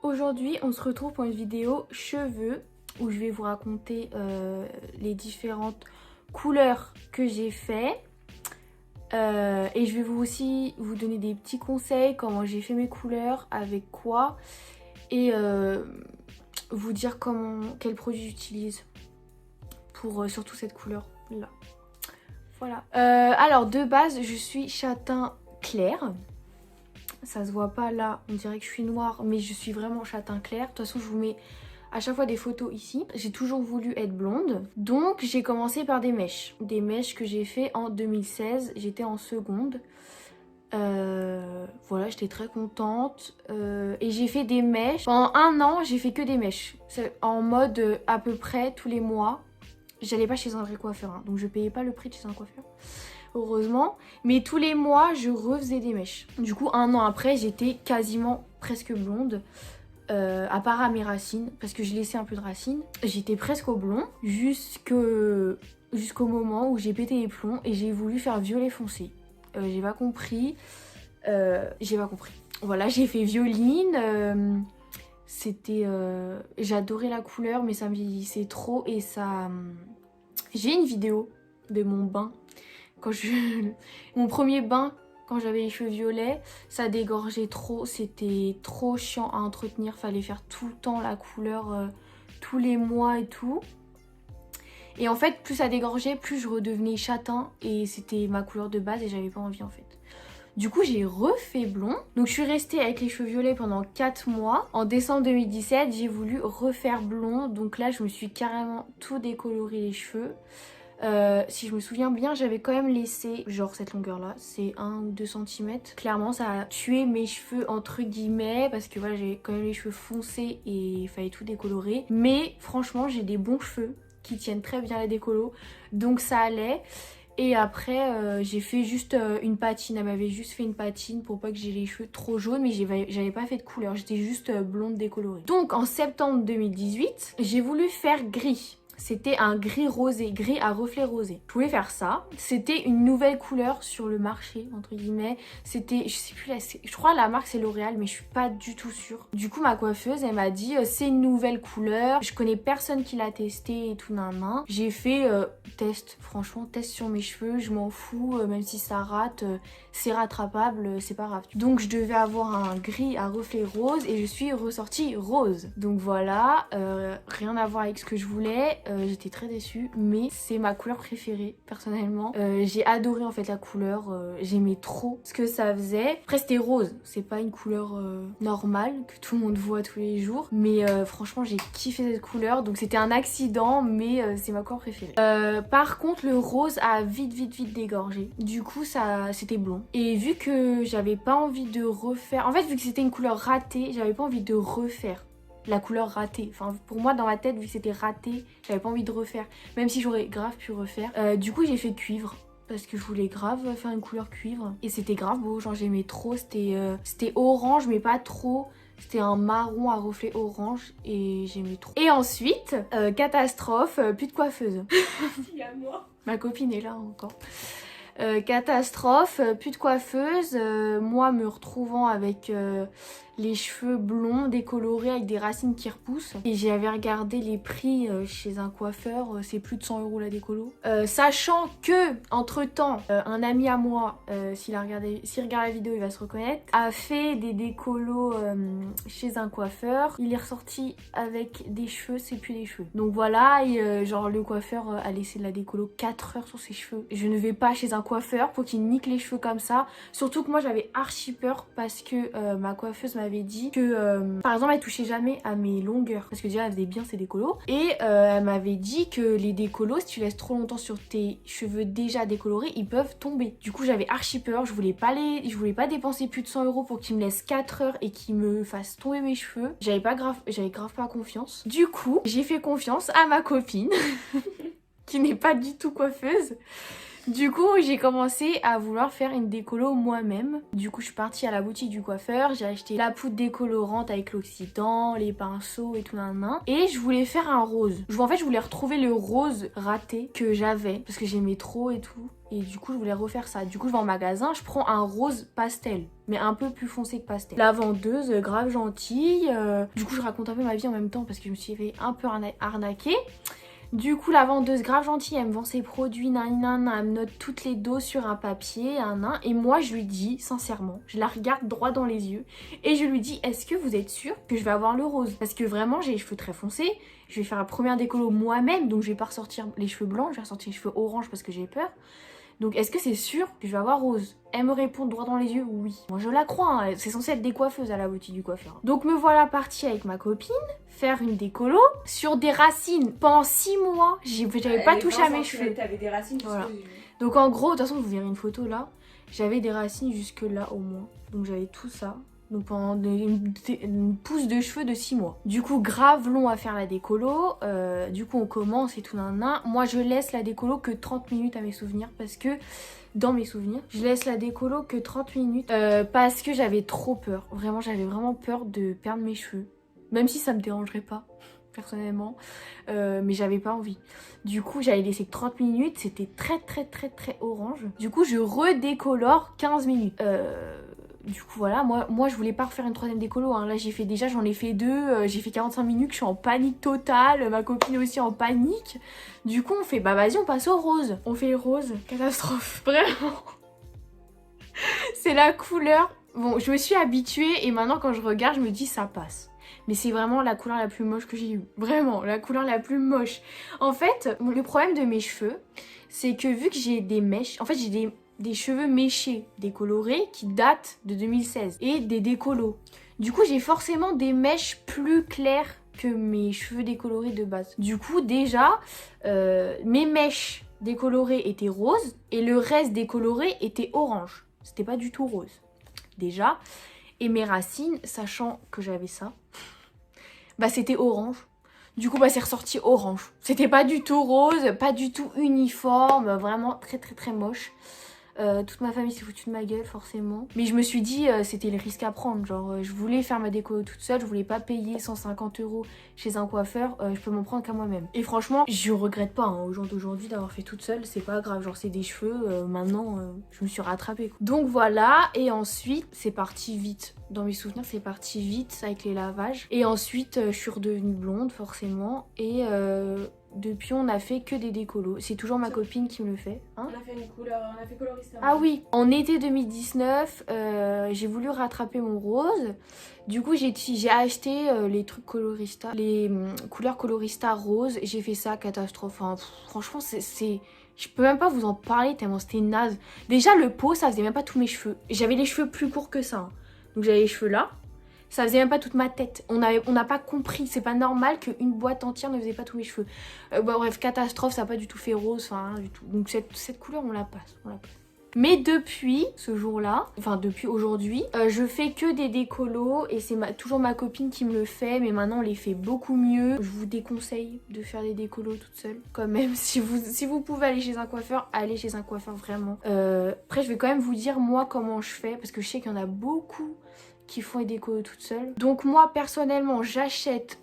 Aujourd'hui, on se retrouve pour une vidéo cheveux où je vais vous raconter les différentes couleurs que j'ai fait. Et je vais aussi vous donner des petits conseils, comment j'ai fait mes couleurs, avec quoi, et vous dire quel produit j'utilise pour surtout cette couleur là. Voilà. Alors de base, je suis châtain clair. Ça se voit pas là, on dirait que je suis noire, mais je suis vraiment châtain clair. De toute façon, je vous mets à chaque fois des photos ici. J'ai toujours voulu être blonde, donc j'ai commencé par des mèches. Des mèches que j'ai fait en 2016, j'étais en seconde. Voilà, j'étais très contente. Et j'ai fait des mèches. Pendant un an, j'ai fait que des mèches. En mode à peu près tous les mois. J'allais pas chez un vrai coiffeur, hein, donc je payais pas le prix de chez un coiffeur. Heureusement, mais tous les mois je refaisais des mèches. Du coup un an après j'étais quasiment presque blonde, à part à mes racines, parce que je laissais un peu de racines. J'étais presque au blond jusqu'au moment où j'ai pété les plombs et j'ai voulu faire violet foncé. J'ai pas compris, Voilà, j'ai fait violine, j'adorais la couleur mais ça me vieillissait trop et ça... J'ai une vidéo de mon bain. Mon premier bain, quand j'avais les cheveux violets, ça dégorgeait trop, c'était trop chiant à entretenir, fallait faire tout le temps la couleur, tous les mois et tout. Et en fait, plus ça dégorgeait, plus je redevenais châtain et c'était ma couleur de base et j'avais pas envie en fait. Du coup, j'ai refait blond. Donc je suis restée avec les cheveux violets pendant 4 mois. En décembre 2017, j'ai voulu refaire blond. Donc là, je me suis carrément tout décoloré les cheveux. Si je me souviens bien, j'avais quand même laissé genre cette longueur là, c'est 1 ou 2 cm. Clairement ça a tué mes cheveux entre guillemets parce que voilà, j'avais quand même les cheveux foncés et il fallait tout décolorer. Mais franchement j'ai des bons cheveux qui tiennent très bien la décolo, donc ça allait. Et après j'ai fait juste une patine, elle m'avait juste fait une patine pour pas que j'ai les cheveux trop jaunes, mais j'avais pas fait de couleur, j'étais juste blonde décolorée. Donc en septembre 2018, j'ai voulu faire gris. C'était un gris rosé, gris à reflet rosé. Je voulais faire ça. C'était une nouvelle couleur sur le marché, entre guillemets. C'était, je sais plus, je crois la marque c'est L'Oréal, mais je suis pas du tout sûre. Du coup, ma coiffeuse, elle m'a dit, c'est une nouvelle couleur. Je connais personne qui l'a testé et tout, nan. J'ai fait test, franchement, test sur mes cheveux. Je m'en fous, même si ça rate, c'est rattrapable, c'est pas grave. Donc, je devais avoir un gris à reflet rose et je suis ressortie rose. Donc voilà, rien à voir avec ce que je voulais. J'étais très déçue, mais c'est ma couleur préférée personnellement. J'ai adoré en fait la couleur, j'aimais trop ce que ça faisait. Après c'était rose, c'est pas une couleur normale que tout le monde voit tous les jours, mais franchement j'ai kiffé cette couleur, donc c'était un accident, mais c'est ma couleur préférée. Par contre le rose a vite dégorgé, du coup ça c'était blond. Et vu que j'avais pas envie de refaire, en fait vu que c'était une couleur ratée, j'avais pas envie de refaire la couleur ratée. Enfin pour moi dans ma tête, vu que c'était raté, j'avais pas envie de refaire, même si j'aurais grave pu refaire. Du coup j'ai fait cuivre parce que je voulais grave faire une couleur cuivre et c'était grave beau, genre j'aimais trop. C'était orange mais pas trop, c'était un marron à reflet orange et j'aimais trop. Et ensuite catastrophe, plus de coiffeuse. Il y a moi, ma copine est là encore. Catastrophe, plus de coiffeuse, moi me retrouvant avec les cheveux blonds décolorés avec des racines qui repoussent. Et j'avais regardé les prix chez un coiffeur, c'est plus de 100 € la décolo. Sachant que, entre temps, un ami à moi, s'il regarde la vidéo il va se reconnaître, a fait des décolos chez un coiffeur. Il est ressorti avec des cheveux, c'est plus des cheveux. Donc voilà, et genre le coiffeur a laissé de la décolo 4 heures sur ses cheveux. Je ne vais pas chez un coiffeur pour qu'il nique les cheveux comme ça. Surtout que moi j'avais archi peur parce que ma coiffeuse m'avait dit que par exemple elle touchait jamais à mes longueurs parce que déjà elle faisait bien ses décolos et elle m'avait dit que les décolos, si tu laisses trop longtemps sur tes cheveux déjà décolorés, ils peuvent tomber. Du coup j'avais archi peur, je voulais pas dépenser plus de 100 € pour qu'il me laisse 4 heures et qu'il me fasse tomber mes cheveux. J'avais grave pas confiance. Du coup j'ai fait confiance à ma copine qui n'est pas du tout coiffeuse. Du coup, j'ai commencé à vouloir faire une décolo moi-même. Du coup, je suis partie à la boutique du coiffeur, j'ai acheté la poudre décolorante avec l'oxydant, les pinceaux et tout nan. Et je voulais faire un rose. En fait, je voulais retrouver le rose raté que j'avais parce que j'aimais trop et tout. Et du coup, je voulais refaire ça. Du coup, je vais en magasin, je prends un rose pastel, mais un peu plus foncé que pastel. La vendeuse, grave gentille. Du coup, je raconte un peu ma vie en même temps parce que je me suis fait un peu arnaquer. Du coup, la vendeuse grave gentille, elle me vend ses produits, elle me note toutes les doses sur un papier, et moi je lui dis, sincèrement, je la regarde droit dans les yeux, et je lui dis, est-ce que vous êtes sûre que je vais avoir le rose? Parce que vraiment, j'ai les cheveux très foncés, je vais faire la première décolo moi-même, donc je vais pas ressortir les cheveux blancs, je vais ressortir les cheveux orange parce que j'ai peur. Donc est-ce que c'est sûr que je vais avoir rose? Elle me répond droit dans les yeux, oui. Moi je la crois, hein. C'est censé être des coiffeuses à la boutique du coiffeur. Donc me voilà partie avec ma copine, faire une décolo sur des racines. Pendant 6 mois, j'avais pas touché à mes cheveux. T'avais des racines voilà. Donc en gros, de toute façon vous verrez une photo là, j'avais des racines jusque là au moins. Donc j'avais tout ça. Donc pendant une pousse de cheveux de 6 mois. Du coup, grave long à faire la décolo. Du coup, on commence et tout nan. Moi, je laisse la décolo que 30 minutes à mes souvenirs. Parce que, dans mes souvenirs, je laisse la décolo que 30 minutes. Parce que j'avais trop peur. Vraiment, j'avais vraiment peur de perdre mes cheveux. Même si ça me dérangerait pas, personnellement. Mais j'avais pas envie. Du coup, j'avais laissé que 30 minutes. C'était très orange. Du coup, je redécolore 15 minutes. Du coup voilà, moi je voulais pas refaire une troisième décolo, hein. Là j'en ai fait 2, j'ai fait 45 minutes, je suis en panique totale, ma copine aussi en panique. Du coup on fait, bah vas-y on passe au rose. On fait le rose, catastrophe, vraiment. C'est la couleur, bon je me suis habituée et maintenant quand je regarde je me dis ça passe. Mais c'est vraiment la couleur la plus moche que j'ai eue, vraiment, la couleur la plus moche. En fait, le problème de mes cheveux, c'est que vu que j'ai des mèches, en fait j'ai des cheveux méchés décolorés qui datent de 2016 et des décolos. Du coup, j'ai forcément des mèches plus claires que mes cheveux décolorés de base. Du coup, déjà, mes mèches décolorées étaient roses et le reste décoloré était orange. C'était pas du tout rose. Déjà. Et mes racines, sachant que j'avais ça, bah c'était orange. Du coup, bah c'est ressorti orange. C'était pas du tout rose, pas du tout uniforme, vraiment très moche. Toute ma famille s'est foutue de ma gueule forcément. Mais je me suis dit c'était le risque à prendre. Genre je voulais faire ma déco toute seule, je voulais pas payer 150 € chez un coiffeur, je peux m'en prendre qu'à moi-même. Et franchement je regrette pas hein, au jour d'aujourd'hui d'avoir fait toute seule, c'est pas grave, genre c'est des cheveux, maintenant je me suis rattrapée quoi. Donc voilà, et ensuite c'est parti vite. Dans mes souvenirs c'est parti vite avec les lavages. Et ensuite je suis redevenue blonde forcément et depuis on a fait que des décolos. C'est toujours ma copine qui me le fait. Hein, on a fait une couleur, on a fait colorista. Ah oui, en été 2019, j'ai voulu rattraper mon rose. Du coup j'ai acheté les trucs colorista, les couleurs colorista rose. J'ai fait ça, catastrophe. Enfin, franchement c'est... Je peux même pas vous en parler tellement c'était naze. Déjà le pot ça faisait même pas tous mes cheveux. J'avais les cheveux plus courts que ça. Hein. Donc j'avais les cheveux là. Ça faisait même pas toute ma tête. On n'a pas compris. C'est pas normal qu'une boîte entière ne faisait pas tous mes cheveux. Bref, catastrophe, ça n'a pas du tout fait rose, enfin rien du tout. Donc cette couleur, on la passe. Mais depuis ce jour-là, enfin depuis aujourd'hui, je fais que des décolos et c'est toujours ma copine qui me le fait. Mais maintenant, on les fait beaucoup mieux. Je vous déconseille de faire des décolos toute seule. Quand même, si vous pouvez aller chez un coiffeur, allez chez un coiffeur vraiment. Après, je vais quand même vous dire moi comment je fais parce que je sais qu'il y en a beaucoup qui font des décolos toutes seules. Donc moi personnellement j'achète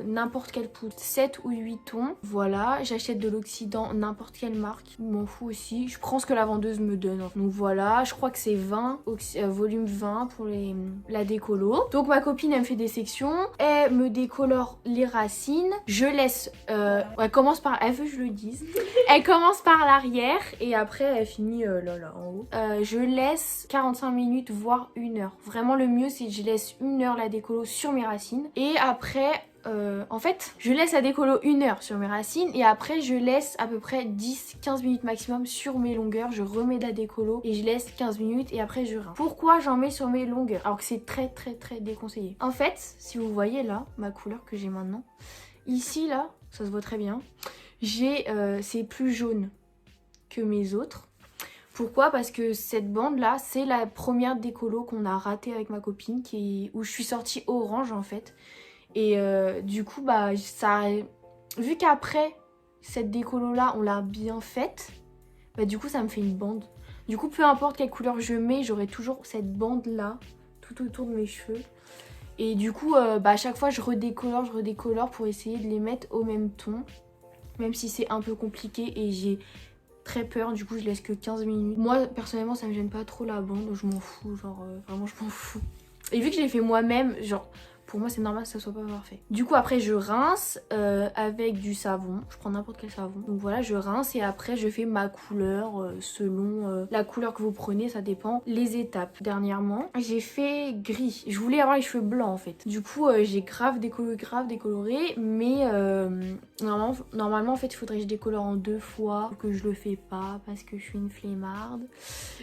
n'importe quelle poudre, 7 ou 8 tons. Voilà, j'achète de l'oxydant n'importe quelle marque, je m'en fous aussi. Je prends ce que la vendeuse me donne. Donc voilà, je crois que c'est 20, volume 20 pour la décolo. Donc ma copine elle me fait des sections, elle me décolore les racines. Je laisse, elle commence par, elle veut que je le dise. Elle commence par l'arrière et après elle finit là en haut. Je laisse 45 minutes voire 1 heure. Vraiment le mieux c'est que je laisse 1 heure la décolo sur mes racines et après en fait je laisse la décolo 1 heure sur mes racines et après je laisse à peu près 10-15 minutes maximum sur mes longueurs. Je remets de la décolo et je laisse 15 minutes et après je rince. Pourquoi j'en mets sur mes longueurs alors que c'est très déconseillé? En fait si vous voyez là ma couleur que j'ai maintenant, ici là ça se voit très bien, j'ai c'est plus jaune que mes autres. Pourquoi? Parce que cette bande là c'est la première décolo qu'on a ratée avec ma copine où je suis sortie orange en fait. Et du coup bah ça, vu qu'après cette décolo là on l'a bien faite, bah du coup ça me fait une bande. Du coup peu importe quelle couleur je mets, j'aurai toujours cette bande là tout autour de mes cheveux. Et du coup bah à chaque fois je redécolore pour essayer de les mettre au même ton. Même si c'est un peu compliqué et j'ai très peur, du coup je laisse que 15 minutes. Moi personnellement ça me gêne pas trop la bande, je m'en fous, genre vraiment je m'en fous. Et vu que je l'ai fait moi-même, genre pour moi c'est normal que ça soit pas parfait. Du coup après je rince avec du savon, je prends n'importe quel savon. Donc voilà, je rince et après je fais ma couleur selon la couleur que vous prenez, ça dépend. Les étapes. Dernièrement j'ai fait gris, je voulais avoir les cheveux blancs en fait. Du coup j'ai grave décoloré, mais normalement en fait il faudrait que je décolore en 2 fois, que je le fais pas parce que je suis une flemmarde.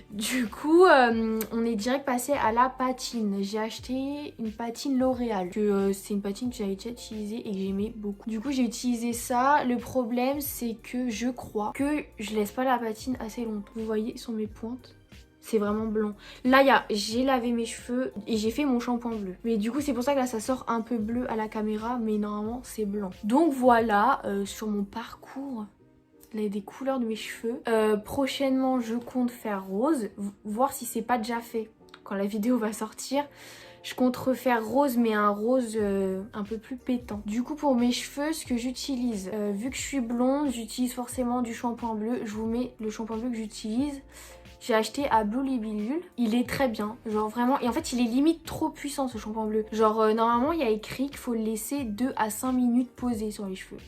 Du coup on est direct passé à la patine. J'ai acheté une patine L'Oréal, que c'est une patine que j'avais déjà utilisée et que j'aimais beaucoup. Du coup j'ai utilisé ça. Le problème c'est que je crois que je laisse pas la patine assez longtemps. Vous voyez sur mes pointes, c'est vraiment blanc. Là j'ai lavé mes cheveux et j'ai fait mon shampoing bleu. Mais du coup c'est pour ça que là ça sort un peu bleu à la caméra, mais normalement c'est blanc. Donc voilà sur mon parcours des couleurs de mes cheveux. Prochainement je compte faire rose, voir si c'est pas déjà fait quand la vidéo va sortir. Je compte refaire rose, mais un rose un peu plus pétant. Du coup pour mes cheveux, ce que j'utilise, vu que je suis blonde, j'utilise forcément du shampoing bleu. Je vous mets le shampoing bleu que j'utilise. J'ai acheté à Blue Libellule. Il est très bien, genre vraiment. Et en fait il est limite trop puissant ce shampoing bleu. Genre normalement il y a écrit qu'il faut le laisser 2 à 5 minutes posé sur les cheveux.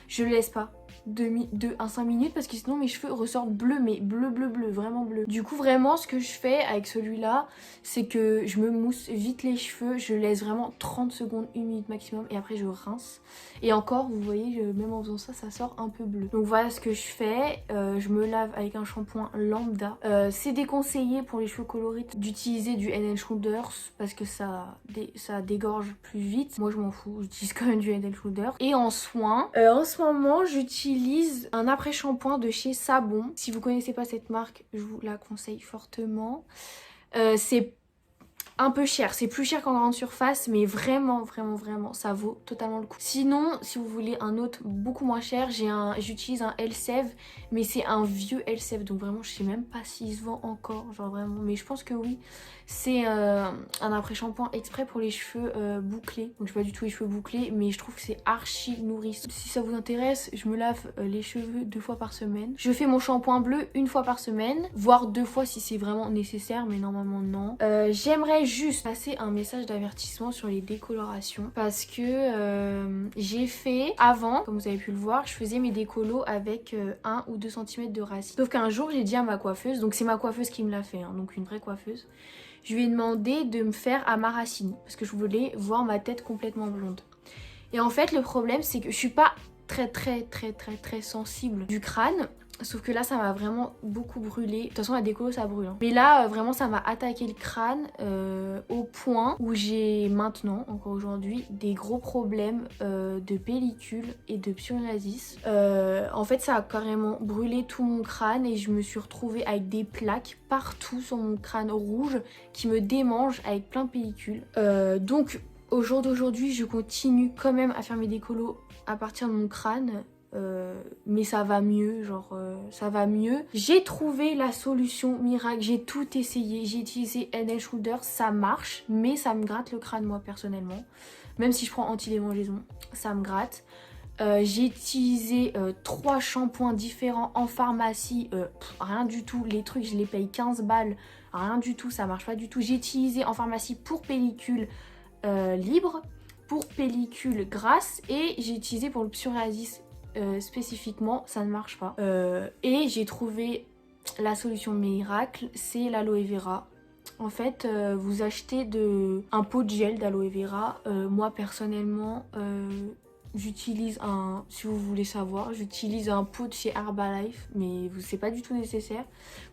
Je le laisse pas 2 à 5 minutes parce que sinon mes cheveux ressortent bleus, mais bleu, vraiment bleu. Du coup vraiment ce que je fais avec celui-là, c'est que je me mousse vite les cheveux, je laisse vraiment 30 secondes, 1 minute maximum et après je rince. Et encore vous voyez, même en faisant ça, ça sort un peu bleu. Donc voilà ce que je fais, je me lave avec un shampoing lambda. C'est déconseillé pour les cheveux colorés d'utiliser du Head & Shoulders parce que ça dégorge plus vite. Moi je m'en fous, j'utilise quand même du Head & Shoulders. Et en soins, en ce moment j'utilise un après-shampoing de chez Sabon. Si vous connaissez pas cette marque, je vous la conseille fortement. C'est un peu cher, c'est plus cher qu'en grande surface, mais vraiment ça vaut totalement le coup. Sinon si vous voulez un autre beaucoup moins cher, j'utilise un Elseve, mais c'est un vieux Elseve, donc vraiment je sais même pas s'il se vend encore, genre vraiment, mais je pense que oui. C'est un après-shampoing exprès pour les cheveux bouclés, donc je pas du tout les cheveux bouclés, mais je trouve que c'est archi nourrissant. Si ça vous intéresse, je me lave les cheveux 2 fois par semaine. Je fais mon shampoing bleu 1 fois par semaine, voire 2 fois si c'est vraiment nécessaire, mais normalement non. J'aimerais juste passer un message d'avertissement sur les décolorations parce que j'ai fait avant, comme vous avez pu le voir, je faisais mes décolos avec 1 ou 2 cm de racine. Sauf qu'un jour j'ai dit à ma coiffeuse, donc c'est ma coiffeuse qui me l'a fait, hein, donc une vraie coiffeuse, je lui ai demandé de me faire à ma racine parce que je voulais voir ma tête complètement blonde. Et en fait le problème c'est que je suis pas très sensible du crâne. Sauf que là ça m'a vraiment beaucoup brûlé. De toute façon la décolo ça brûle hein. Mais là vraiment ça m'a attaqué le crâne au point où j'ai maintenant, encore aujourd'hui, des gros problèmes de pellicule et de psoriasis. En fait ça a carrément brûlé tout mon crâne et je me suis retrouvée avec des plaques partout sur mon crâne rouge qui me démangent avec plein de pellicules. Donc au jour d'aujourd'hui je continue quand même à faire mes décolos à partir de mon crâne. Mais ça va mieux, genre ça va mieux. J'ai trouvé la solution miracle, j'ai tout essayé, j'ai utilisé Head & Shoulders, ça marche, mais ça me gratte le crâne moi personnellement. Même si je prends anti-démangeaison, ça me gratte. J'ai utilisé 3 shampoings différents en pharmacie, rien du tout, les trucs je les paye 15 balles, rien du tout, ça marche pas du tout. J'ai utilisé en pharmacie pour pellicule libre, pour pellicule grasse et j'ai utilisé pour le psoriasis spécifiquement, ça ne marche pas. Et j'ai trouvé la solution miracle, c'est l'aloe vera. En fait, vous achetez un pot de gel d'aloe vera. Moi personnellement, j'utilise si vous voulez savoir, j'utilise un pot de chez Herbalife, mais c'est pas du tout nécessaire.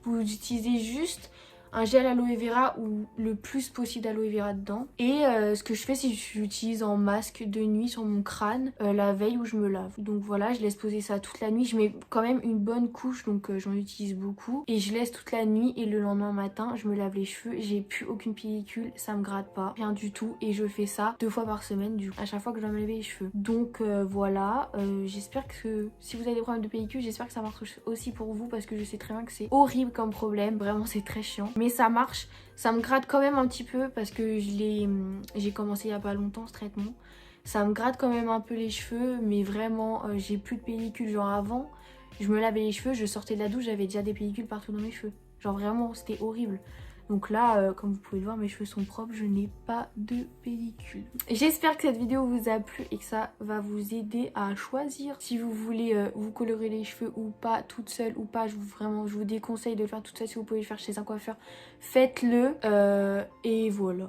Vous utilisez juste un gel aloe vera ou le plus possible d'aloe vera dedans. Et ce que je fais, c'est que j'utilise en masque de nuit sur mon crâne la veille où je me lave. Donc voilà, je laisse poser ça toute la nuit. Je mets quand même une bonne couche, donc j'en utilise beaucoup. Et je laisse toute la nuit et le lendemain matin, je me lave les cheveux. J'ai plus aucune pellicule, ça me gratte pas, rien du tout. Et je fais ça 2 fois par semaine du coup, à chaque fois que je dois me laver les cheveux. Donc voilà, j'espère que si vous avez des problèmes de pellicule, j'espère que ça marche aussi pour vous parce que je sais très bien que c'est horrible comme problème. Vraiment, c'est très chiant. Mais ça marche. Ça me gratte quand même un petit peu parce que j'ai commencé il y a pas longtemps ce traitement. Ça me gratte quand même un peu les cheveux, mais vraiment, j'ai plus de pellicule. Genre avant, je me lavais les cheveux, je sortais de la douche, j'avais déjà des pellicules partout dans mes cheveux. Genre vraiment, c'était horrible. Donc là, comme vous pouvez le voir, mes cheveux sont propres, je n'ai pas de pellicule. J'espère que cette vidéo vous a plu et que ça va vous aider à choisir si vous voulez vous colorer les cheveux ou pas, toute seule ou pas. Je vous déconseille de le faire toute seule. Si vous pouvez le faire chez un coiffeur, faites-le. Et voilà.